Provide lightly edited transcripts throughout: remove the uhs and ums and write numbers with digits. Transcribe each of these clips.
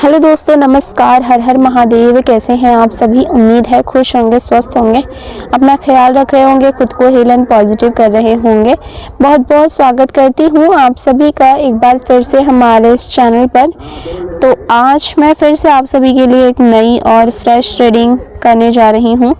Hello दोस्तों, नमस्कार। हर हर महादेव। कैसे हैं आप सभी? उम्मीद है खुश होंगे, स्वस्थ होंगे, अपना ख्याल रख रहे होंगे, खुद को हील एंड पॉजिटिव कर रहे होंगे। बहुत बहुत स्वागत करती हूँ आप सभी का एक बार फिर से हमारे इस चैनल पर। तो आज मैं फिर से आप सभी के लिए एक नई और फ्रेश रीडिंग करने जा रही हूँ।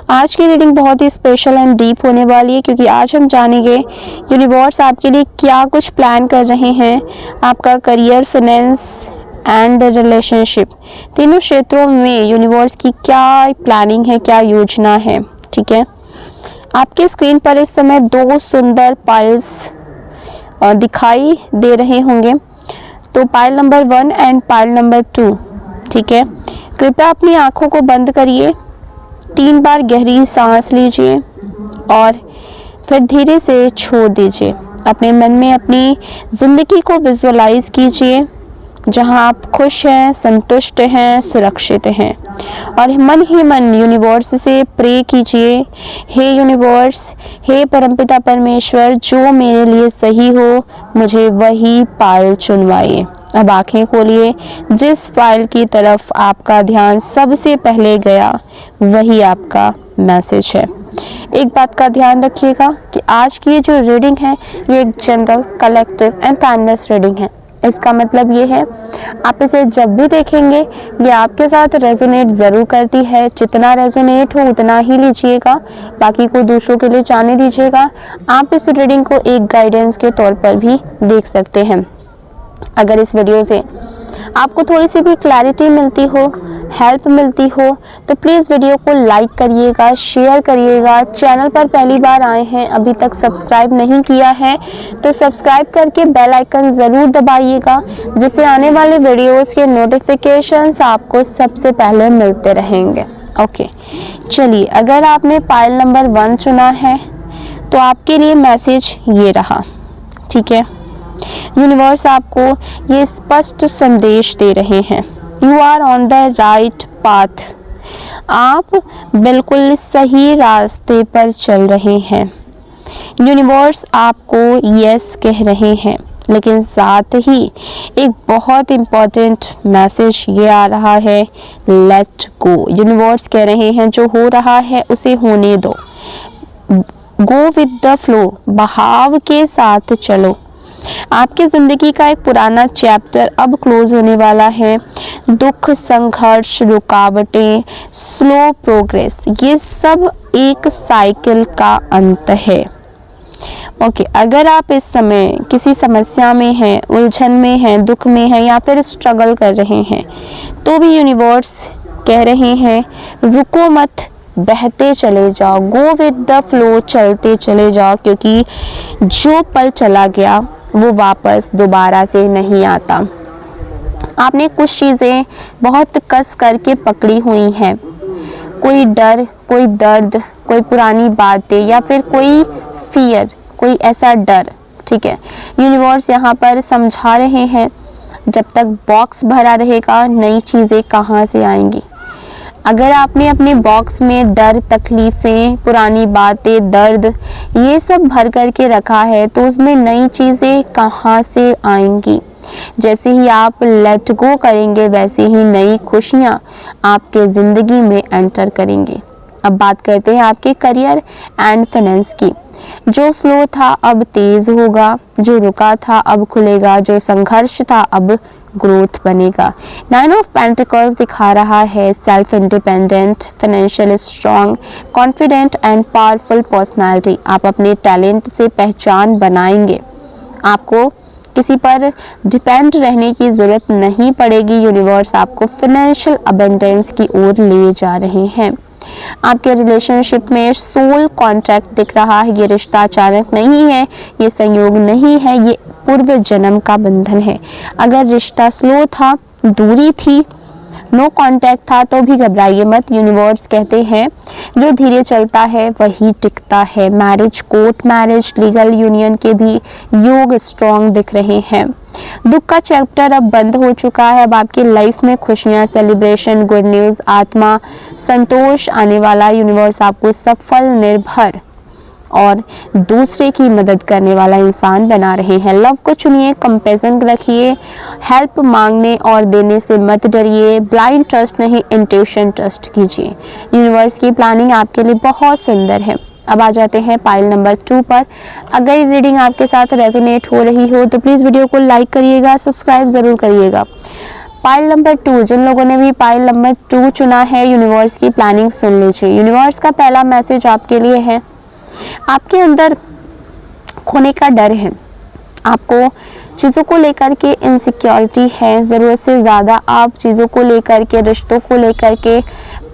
आज की रीडिंग बहुत ही स्पेशल एंड डीप होने वाली है, क्योंकि आज हम जानेंगे यूनिवर्स आपके लिए क्या कुछ प्लान कर रहे हैं। आपका करियर, फाइनेंस एंड रिलेशनशिप, तीनों क्षेत्रों में यूनिवर्स की क्या प्लानिंग है, क्या योजना है। ठीक है, आपके स्क्रीन पर इस समय दो सुंदर पाइल्स दिखाई दे रहे होंगे। तो pile number 1 and pile number 2। ठीक है, कृपया अपनी आंखों को बंद करिए, 3 बार गहरी सांस लीजिए और फिर धीरे से छोड़ दीजिए। अपने मन में अपनी जिंदगी को विजुअलाइज कीजिए, जहां आप खुश हैं, संतुष्ट हैं, सुरक्षित हैं, और मन ही मन यूनिवर्स से प्रे कीजिए, हे यूनिवर्स, हे परमपिता परमेश्वर, जो मेरे लिए सही हो मुझे वही पाइल चुनवाइए। अब आंखें खोलिए, जिस पाइल की तरफ आपका ध्यान सबसे पहले गया वही आपका मैसेज है। एक बात का ध्यान रखिएगा कि आज की जो रीडिंग है ये एक general, collective and timeless reading है। इसका मतलब ये है, आप इसे जब भी देखेंगे ये आपके साथ रेजोनेट ज़रूर करती है। जितना रेजोनेट हो उतना ही लीजिएगा, बाकी को दूसरों के लिए जाने दीजिएगा। आप इस रीडिंग को एक गाइडेंस के तौर पर भी देख सकते हैं। अगर इस वीडियो से आपको थोड़ी सी भी क्लैरिटी मिलती हो, हेल्प मिलती हो, तो प्लीज़ वीडियो को लाइक करिएगा, शेयर करिएगा। चैनल पर पहली बार आए हैं, अभी तक सब्सक्राइब नहीं किया है तो सब्सक्राइब करके बेल आइकन ज़रूर दबाइएगा, जिससे आने वाले वीडियोस के नोटिफिकेशंस आपको सबसे पहले मिलते रहेंगे। ओके, चलिए, अगर आपने पाइल नंबर 1 चुना है तो आपके लिए मैसेज ये रहा। ठीक है, यूनिवर्स आपको ये स्पष्ट संदेश दे रहे हैं, you are on the right path. आप बिल्कुल सही रास्ते पर चल रहे हैं। यूनिवर्स आपको यस कह रहे हैं, लेकिन साथ ही एक बहुत इम्पॉर्टेंट मैसेज ये आ रहा है, लेट गो। यूनिवर्स कह रहे हैं जो हो रहा है उसे होने दो, गो विद द फ्लो, बहाव के साथ चलो। आपकी ज़िंदगी का एक पुराना चैप्टर अब क्लोज होने वाला है। दुख, संघर्ष, रुकावटें, स्लो प्रोग्रेस, ये सब एक साइकिल का अंत है। ओके, अगर आप इस समय किसी समस्या में हैं, उलझन में हैं, दुख में हैं या फिर स्ट्रगल कर रहे हैं, तो भी यूनिवर्स कह रहे हैं रुको मत, बहते चले जाओ, गो विद द फ्लो, चलते चले जाओ, क्योंकि जो पल चला गया वो वापस दोबारा से नहीं आता। आपने कुछ चीज़ें बहुत कस करके पकड़ी हुई हैं, कोई डर, कोई दर्द, कोई पुरानी बातें या फिर कोई फियर, कोई ऐसा डर। ठीक है, यूनिवर्स यहाँ पर समझा रहे हैं जब तक बॉक्स भरा रहेगा नई चीज़ें कहाँ से आएंगी। अगर आपने अपने बॉक्स में डर, तकलीफ़ें, पुरानी बातें, दर्द ये सब भर करके रखा है तो उसमें नई चीज़ें कहाँ से आएंगी। जैसे ही आप लेट गो करेंगे वैसे ही नई खुशियाँ आपके ज़िंदगी में एंटर करेंगे। अब बात करते हैं आपके करियर एंड फाइनेंस की। जो स्लो था अब तेज़ होगा, जो रुका था अब खुलेगा, जो संघर्ष था अब ग्रोथ बनेगा। 9 ऑफ पेंटिकल्स दिखा रहा है self independent, financial strong, confident and powerful personality. आप अपने टैलेंट से पहचान बनाएंगे, आपको किसी पर डिपेंड रहने की ज़रूरत नहीं पड़ेगी। यूनिवर्स आपको फाइनेंशियल अबंडेंस की ओर ले जा रहे हैं। आपके रिलेशनशिप में सोल कॉन्ट्रैक्ट दिख रहा है। ये रिश्ता अचानक नहीं है, ये संयोग नहीं है, ये पूर्व जन्म का बंधन है। अगर रिश्ता स्लो था, दूरी थी, नो कांटेक्ट था, तो भी घबराइए मत। यूनिवर्स कहते हैं जो धीरे चलता है वही टिकता है। Marriage, court marriage, legal union के भी योग स्ट्रॉन्ग दिख रहे हैं। दुख का चैप्टर अब बंद हो चुका है। अब आपकी लाइफ में खुशियां, सेलिब्रेशन, गुड न्यूज़, आत्मा संतोष आने वाला। यूनिवर्स आपको सफल, निर्भर और दूसरे की मदद करने वाला इंसान बना रहे हैं। लव को चुनिए, कंपैशन रखिए, हेल्प मांगने और देने से मत डरिए, ब्लाइंड ट्रस्ट नहीं इंट्यूशन ट्रस्ट कीजिए। यूनिवर्स की प्लानिंग आपके लिए बहुत सुंदर है। अब आ जाते हैं पाइल नंबर 2 पर। अगर ये रीडिंग आपके साथ रेजोनेट हो रही हो तो प्लीज़ वीडियो को लाइक करिएगा, सब्सक्राइब ज़रूर करिएगा। पाइल नंबर 2, जिन लोगों ने भी पाइल नंबर 2 चुना है, यूनिवर्स की प्लानिंग सुन लीजिए। यूनिवर्स का पहला मैसेज आपके लिए है, आपके अंदर खोने का डर है, आपको चीज़ों को लेकर के इनसिक्योरिटी है, ज़रूरत से ज़्यादा आप चीज़ों को लेकर के, रिश्तों को लेकर के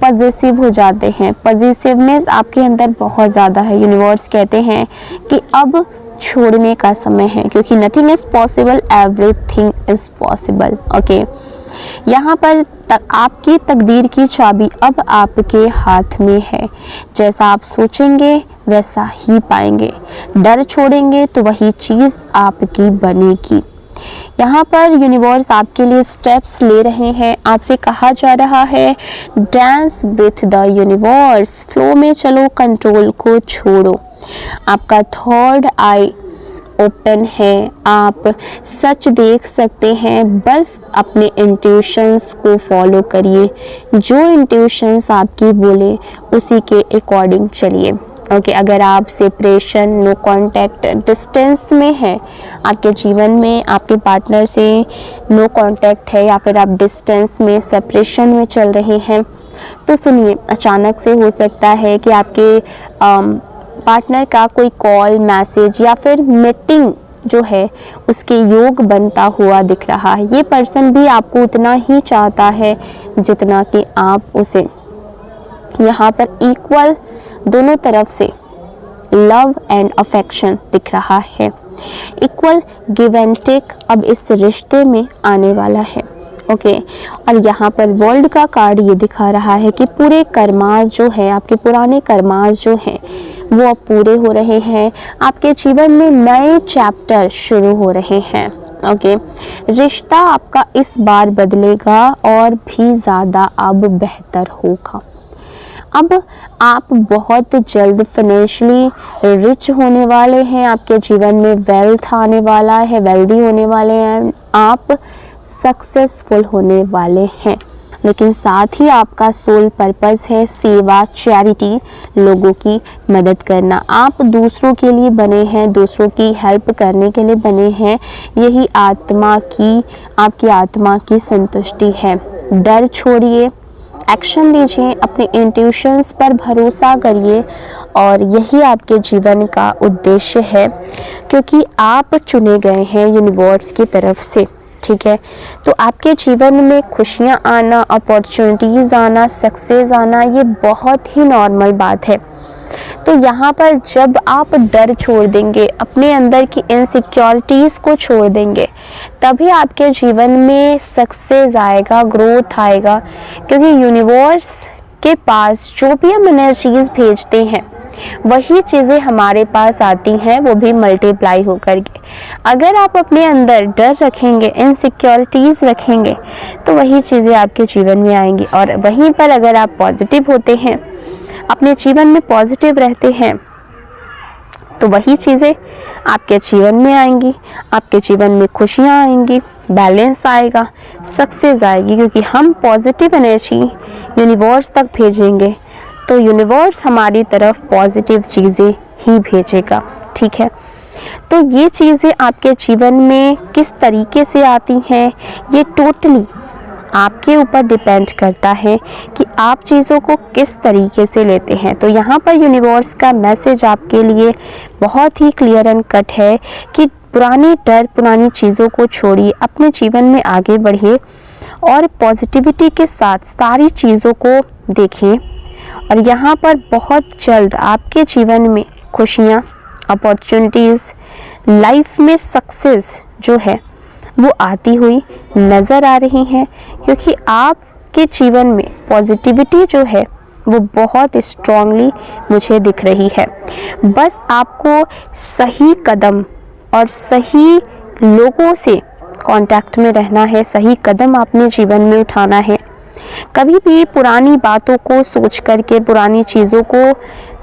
पॉजिटिव हो जाते हैं। पॉजिटिवनेस आपके अंदर बहुत ज़्यादा है। यूनिवर्स कहते हैं कि अब छोड़ने का समय है, क्योंकि nothing is possible, everything is possible. Okay, यहाँ पर आपकी तकदीर की चाबी अब आपके हाथ में है। जैसा आप सोचेंगे वैसा ही पाएंगे। डर छोड़ेंगे तो वही चीज़ आपकी बनेगी। यहाँ पर यूनिवर्स आपके लिए स्टेप्स ले रहे हैं। आपसे कहा जा रहा है dance with the universe, flow में चलो, कंट्रोल को छोड़ो। आपका थर्ड आई ओपन है, आप सच देख सकते हैं। बस अपने इंट्यूशंस को फॉलो करिए, जो इंट्यूशंस आपकी बोले उसी के अकॉर्डिंग चलिए। ओके, अगर आप सेपरेशन, नो कांटेक्ट, डिस्टेंस में है, आपके जीवन में आपके पार्टनर से नो कांटेक्ट है, या फिर आप डिस्टेंस में, सेपरेशन में चल रहे हैं, तो सुनिए, अचानक से हो सकता है कि आपके पार्टनर का कोई कॉल, मैसेज या फिर मीटिंग जो है उसके योग बनता हुआ दिख रहा है। ये पर्सन भी आपको उतना ही चाहता है जितना कि आप उसे। यहाँ पर इक्वल दोनों तरफ से लव एंड अफेक्शन दिख रहा है। इक्वल गिव एंड टेक अब इस रिश्ते में आने वाला है। ओके, और यहाँ पर वर्ल्ड का कार्ड ये दिखा रहा है कि पूरे कर्मास जो है, आपके पुराने कर्मास जो हैं वो अब पूरे हो रहे हैं। आपके जीवन में नए चैप्टर शुरू हो रहे हैं। ओके, रिश्ता आपका इस बार बदलेगा और भी ज़्यादा अब बेहतर होगा। अब आप बहुत जल्द फाइनेंशियली रिच होने वाले हैं। आपके जीवन में वेल्थ आने वाला है, वेल्दी होने वाले हैं, आप सक्सेसफुल होने वाले हैं। लेकिन साथ ही आपका सोल पर्पस है सेवा, चैरिटी, लोगों की मदद करना। आप दूसरों के लिए बने हैं, दूसरों की हेल्प करने के लिए बने हैं। यही आत्मा की, आपकी आत्मा की संतुष्टि है। डर छोड़िए, एक्शन लीजिए, अपने इंट्यूशंस पर भरोसा करिए, और यही आपके जीवन का उद्देश्य है, क्योंकि आप चुने गए हैं यूनिवर्स की तरफ से। ठीक है, तो आपके जीवन में खुशियाँ आना, अपॉर्चुनिटीज़ आना, सक्सेस आना, ये बहुत ही नॉर्मल बात है। तो यहाँ पर जब आप डर छोड़ देंगे, अपने अंदर की इनसिक्योरिटीज़ को छोड़ देंगे, तभी आपके जीवन में सक्सेस आएगा, ग्रोथ आएगा। क्योंकि यूनिवर्स के पास जो भी हम एनर्जीज़ भेजते हैं वही चीज़ें हमारे पास आती हैं, वो भी मल्टीप्लाई होकर के। अगर आप अपने अंदर डर रखेंगे, इनसिक्योरिटीज़ रखेंगे, तो वही चीज़ें आपके जीवन में आएंगी। और वहीं पर अगर आप पॉजिटिव होते हैं, अपने जीवन में पॉजिटिव रहते हैं, तो वही चीज़ें आपके जीवन में आएंगी। आपके जीवन में खुशियाँ आएंगी, बैलेंस आएगा, सक्सेस आएगी। क्योंकि हम पॉजिटिव एनर्जी यूनिवर्स तक भेजेंगे तो यूनिवर्स हमारी तरफ पॉजिटिव चीज़ें ही भेजेगा। ठीक है, तो ये चीज़ें आपके जीवन में किस तरीके से आती हैं, ये टोटली आपके ऊपर डिपेंड करता है कि आप चीज़ों को किस तरीके से लेते हैं। तो यहाँ पर यूनिवर्स का मैसेज आपके लिए बहुत ही क्लियर एंड कट है कि पुराने डर, पुरानी चीज़ों को छोड़िए, अपने जीवन में आगे बढ़िए और पॉजिटिविटी के साथ सारी चीज़ों को देखिए। और यहाँ पर बहुत जल्द आपके जीवन में खुशियाँ, अपॉर्चुनिटीज़, लाइफ में सक्सेस जो है वो आती हुई नज़र आ रही हैं। क्योंकि आपके जीवन में पॉजिटिविटी जो है वो बहुत स्ट्रांगली मुझे दिख रही है। बस आपको सही कदम और सही लोगों से कांटेक्ट में रहना है, सही कदम अपने जीवन में उठाना है। कभी भी पुरानी बातों को सोच करके, पुरानी चीज़ों को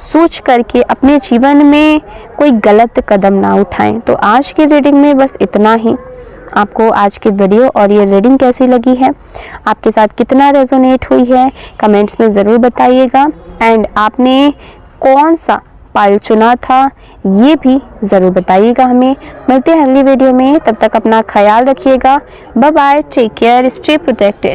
सोच करके अपने जीवन में कोई गलत कदम ना उठाएं। तो आज की रीडिंग में बस इतना ही। आपको आज की वीडियो और ये रीडिंग कैसी लगी है, आपके साथ कितना रेजोनेट हुई है, कमेंट्स में ज़रूर बताइएगा। एंड आपने कौन सा पाइल चुना था ये भी ज़रूर बताइएगा हमें। मिलते हैं अगली वीडियो में, तब तक अपना ख्याल रखिएगा। Bye bye, take care, stay protected.